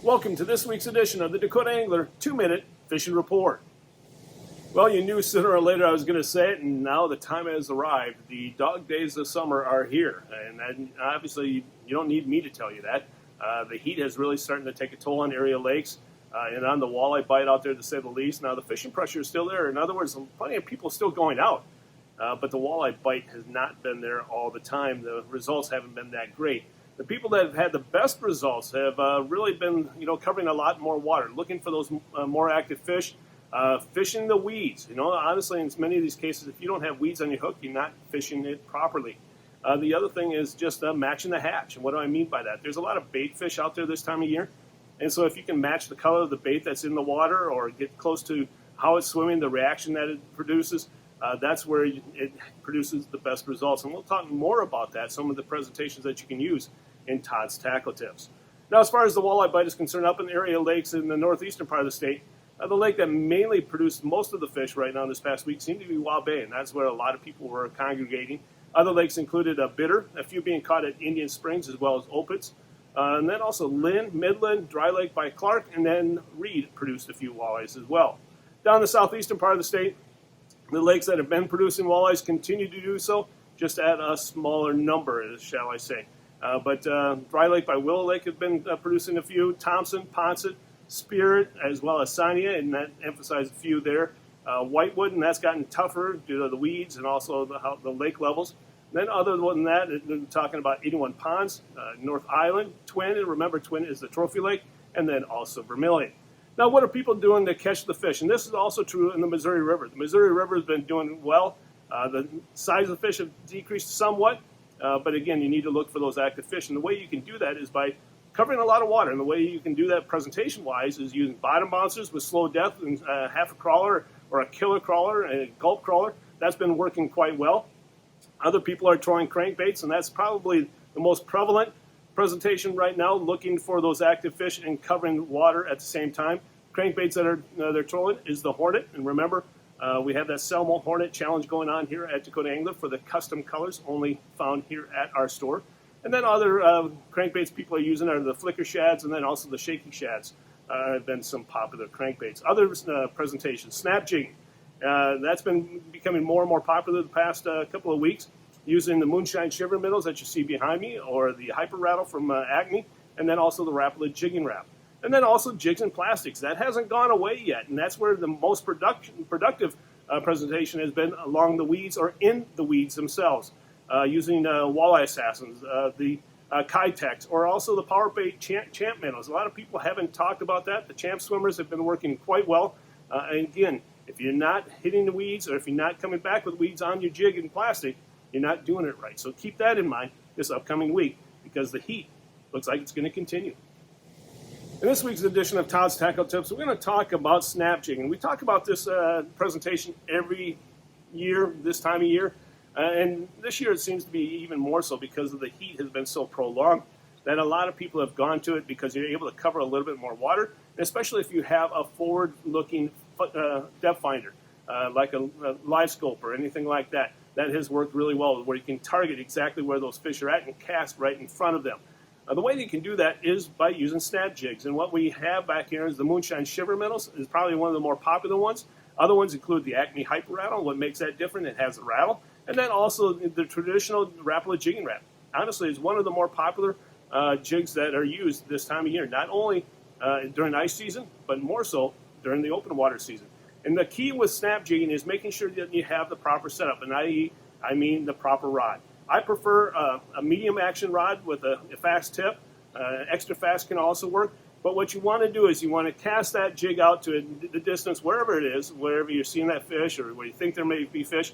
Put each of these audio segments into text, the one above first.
Welcome to this week's edition of the Dakota Angler 2-Minute Fishing Report. Well, you knew sooner or later I was going to say it, and now the time has arrived. The dog days of summer are here, and obviously you don't need me to tell you that. The heat is really starting to take a toll on area lakes and on the walleye bite out there, to say the least. Now, the fishing pressure is still there. In other words, plenty of people still going out, but the walleye bite has not been there all the time. The results haven't been that great. The people that have had the best results have really been, covering a lot more water, looking for those more active fish, fishing the weeds. Honestly, in many of these cases, if you don't have weeds on your hook, you're not fishing it properly. The other thing is just matching the hatch. And what do I mean by that? There's a lot of bait fish out there this time of year. And so if you can match the color of the bait that's in the water or get close to how it's swimming, the reaction that it produces, that's where it produces the best results. And we'll talk more about that, some of the presentations that you can use in Todd's Tackle Tips. Now, as far as the walleye bite is concerned, up in the area lakes in the northeastern part of the state, the lake that mainly produced most of the fish right now this past week seemed to be Wild Bay, and that's where a lot of people were congregating. Other lakes included Bitter, a few being caught at Indian Springs, as well as Opitz. And then also Lynn, Midland, Dry Lake by Clark, and then Reed produced a few walleyes as well. Down the southeastern part of the state, the lakes that have been producing walleyes continue to do so, just at a smaller number, shall I say. But Dry Lake by Willow Lake has been producing a few. Thompson, Ponset, Spirit, as well as Sarnia, and that emphasized a few there. Whitewood, and that's gotten tougher due to the weeds and also the lake levels. And then other than that, they're talking about 81 Ponds, North Island, Twin, and remember Twin is the trophy lake, and then also Vermilion. Now, what are people doing to catch the fish? And this is also true in the Missouri River. The Missouri River has been doing well. The size of the fish have decreased somewhat. But again, you need to look for those active fish. And the way you can do that is by covering a lot of water. And the way you can do that presentation-wise is using bottom bouncers with slow depth and half a crawler or a killer crawler and a gulp crawler. That's been working quite well. Other people are throwing crankbaits, and that's probably the most prevalent presentation right now, looking for those active fish and covering water at the same time. Crankbaits that they're throwing is the Hornet. And remember, we have that Selmo Hornet challenge going on here at Dakota Angler for the custom colors, only found here at our store. And then other crankbaits people are using are the flicker shads and then also the shaky shads. Have been some popular crankbaits. Other presentations, snap jigging. That's been becoming more and more popular the past couple of weeks, using the moonshine shiver minnows that you see behind me, or the hyper rattle from Acme, and then also the Rapala jigging wrap. And then also jigs and plastics. That hasn't gone away yet, and that's where the most productive presentation has been along the weeds or in the weeds themselves, using walleye assassins, the Kytex, or also the power bait champ minnows. A lot of people haven't talked about that. The champ swimmers have been working quite well. And again, if you're not hitting the weeds or if you're not coming back with weeds on your jig and plastic, you're not doing it right. So keep that in mind this upcoming week, because the heat looks like it's going to continue. In this week's edition of Todd's Tackle Tips, we're going to talk about snap jigging. We talk about this presentation every year, this time of year, and this year it seems to be even more so because of the heat has been so prolonged that a lot of people have gone to it because you're able to cover a little bit more water, and especially if you have a forward-looking depth finder, like a live scope or anything like that. That has worked really well, where you can target exactly where those fish are at and cast right in front of them. The way you can do that is by using snap jigs. And what we have back here is the Moonshine Shiver minnows, is probably one of the more popular ones. Other ones include the Acme Hyper Rattle. What makes that different, it has a rattle. And then also the traditional Rapala jigging wrap. Honestly, it's one of the more popular jigs that are used this time of year, not only during ice season, but more so during the open water season. And the key with snap jigging is making sure that you have the proper setup, and I mean the proper rod. I prefer a medium action rod with a fast tip. Extra fast can also work. But what you want to do is you want to cast that jig out to the distance, wherever it is, wherever you're seeing that fish or where you think there may be fish.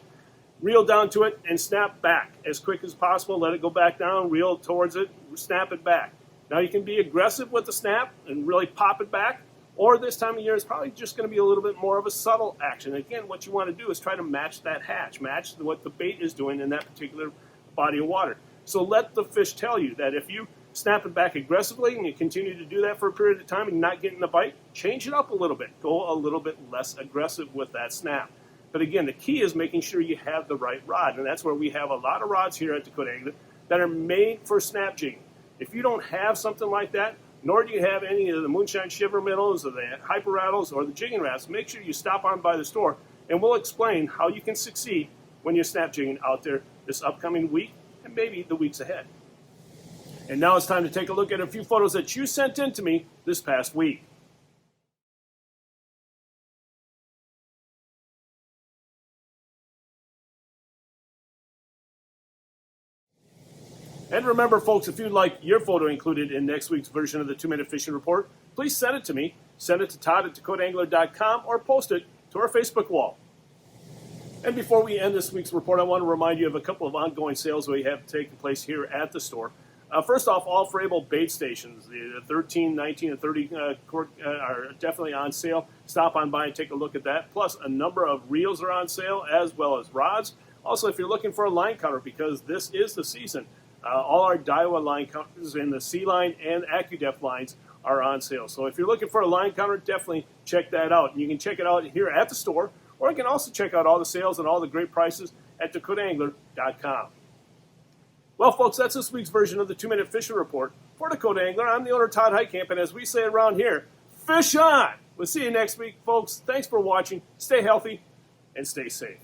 Reel down to it and snap back as quick as possible. Let it go back down, reel towards it, snap it back. Now you can be aggressive with the snap and really pop it back. Or this time of year, it's probably just going to be a little bit more of a subtle action. Again, what you want to do is try to match that hatch, match what the bait is doing in that particular body of water. So let the fish tell you that if you snap it back aggressively and you continue to do that for a period of time and not getting the bite, change it up a little bit. Go a little bit less aggressive with that snap. But again, the key is making sure you have the right rod. And that's where we have a lot of rods here at Dakota Angler that are made for snap jigging. If you don't have something like that, nor do you have any of the moonshine shiver minnows or the hyper rattles or the jigging wraps, make sure you stop on by the store and we'll explain how you can succeed when you're snap jigging out there this upcoming week and maybe the weeks ahead. And now it's time to take a look at a few photos that you sent in to me this past week. And remember, folks, if you'd like your photo included in next week's version of the 2-Minute Fishing Report, please send it to me. Send it to Todd at DakotaAngler.com or post it to our Facebook wall. And before we end this week's report, I want to remind you of a couple of ongoing sales we have taking place here at the store. First off, all Frable bait stations, the 13, 19, and 30 are definitely on sale. Stop on by and take a look at that. Plus, a number of reels are on sale as well as rods. Also, if you're looking for a line counter, because this is the season, all our Daiwa line counters in the C-Line and AccuDepth lines are on sale. So if you're looking for a line counter, definitely check that out. And you can check it out here at the store, or you can also check out all the sales and all the great prices at DakotaAngler.com. Well, folks, that's this week's version of the 2-Minute Fishing Report. For Dakota Angler, I'm the owner, Todd Heitkamp, and as we say around here, fish on! We'll see you next week, folks. Thanks for watching. Stay healthy and stay safe.